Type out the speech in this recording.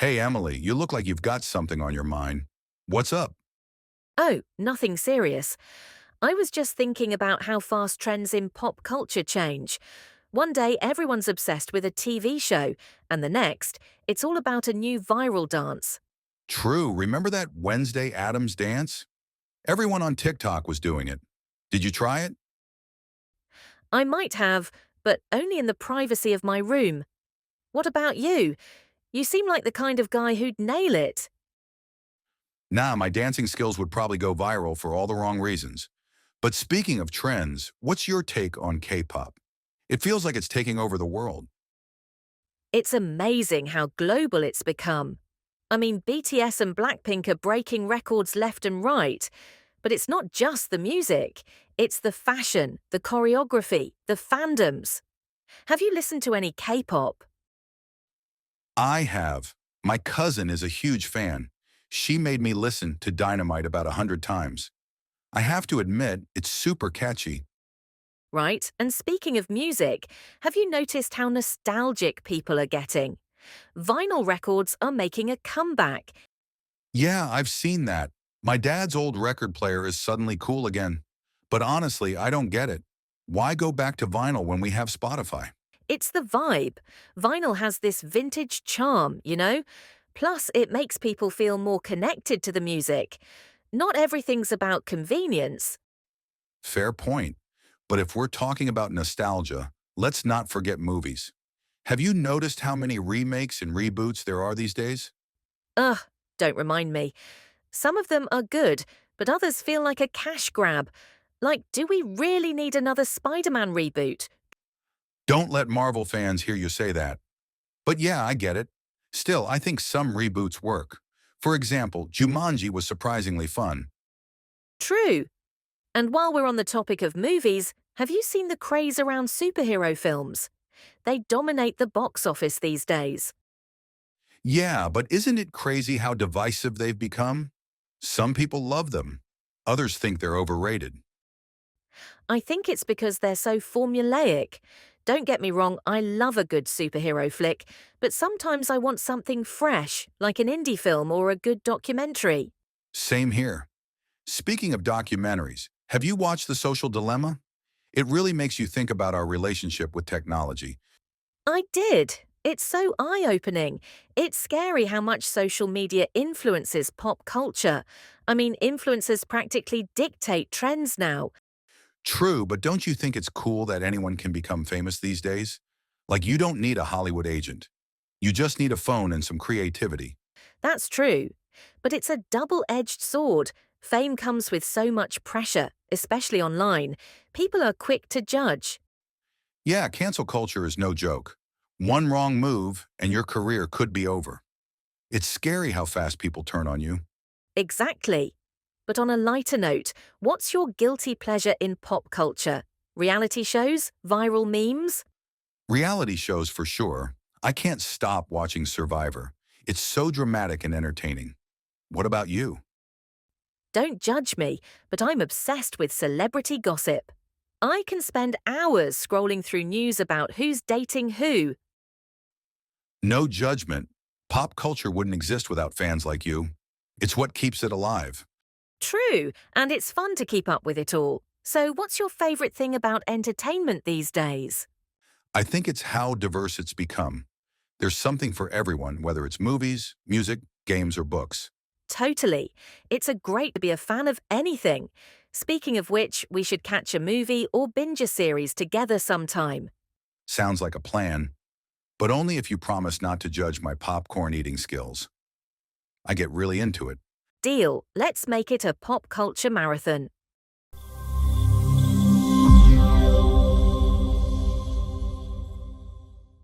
Hey, Emily, you look like you've got something on your mind. What's up? Oh, nothing serious. I was just thinking about how fast trends in pop culture change. One day, everyone's obsessed with a TV show, and the next, it's all about a new viral dance. True, remember that Wednesday Addams dance? Everyone on TikTok was doing it. Did you try it? I might have, but only in the privacy of my room. What about you? You seem like the kind of guy who'd nail it. Nah, my dancing skills would probably go viral for all the wrong reasons. But speaking of trends, what's your take on K-pop? It feels like it's taking over the world. It's amazing how global it's become. I mean, BTS and Blackpink are breaking records left and right. But it's not just the music, it's the fashion, the choreography, the fandoms. Have you listened to any K pop? I have. My cousin is a huge fan. She made me listen to Dynamite about 100 times. I have to admit, it's super catchy. Right? And speaking of music, have you noticed how nostalgic people are getting? Vinyl records are making a comeback. Yeah, I've seen that. My dad's old record player is suddenly cool again. But honestly, I don't get it. Why go back to vinyl when we have Spotify? It's the vibe. Vinyl has this vintage charm, you know? Plus, it makes people feel more connected to the music. Not everything's about convenience. Fair point. But if we're talking about nostalgia, let's not forget movies. Have you noticed how many remakes and reboots there are these days? Ugh, don't remind me. Some of them are good, but others feel like a cash grab. Like, do we really need another Spider Man reboot? Don't let Marvel fans hear you say that. But yeah, I get it. Still, I think some reboots work. For example, Jumanji was surprisingly fun. True. And while we're on the topic of movies, have you seen the craze around superhero films? They dominate the box office these days. Yeah, but isn't it crazy how divisive they've become? Some people love them. Others think they're overrated. I think it's because they're so formulaic. Don't get me wrong, I love a good superhero flick, but sometimes I want something fresh, like an indie film or a good documentary. Same here. Speaking of documentaries, have you watched The Social Dilemma? It really makes you think about our relationship with technology. I did. It's so eye opening. It's scary how much social media influences pop culture. I mean, influencers practically dictate trends now. True, but don't you think it's cool that anyone can become famous these days? Like, you don't need a Hollywood agent. You just need a phone and some creativity. That's true. But it's a double edged sword. Fame comes with so much pressure, especially online. People are quick to judge. Yeah, cancel culture is no joke. One wrong move and your career could be over. It's scary how fast people turn on you. Exactly. But on a lighter note, what's your guilty pleasure in pop culture? Reality shows? Viral memes? Reality shows for sure. I can't stop watching Survivor. It's so dramatic and entertaining. What about you? Don't judge me, but I'm obsessed with celebrity gossip. I can spend hours scrolling through news about who's dating who. No judgment. Pop culture wouldn't exist without fans like you. It's what keeps it alive. True, and it's fun to keep up with it all. So, what's your favourite thing about entertainment these days? I think it's how diverse it's become. There's something for everyone, whether it's movies, music, games, or books. Totally. It's a great to be a fan of anything. Speaking of which, we should catch a movie or binge a series together sometime. Sounds like a plan, but only if you promise not to judge my popcorn eating skills. I get really into it. Deal, let's make it a pop culture marathon.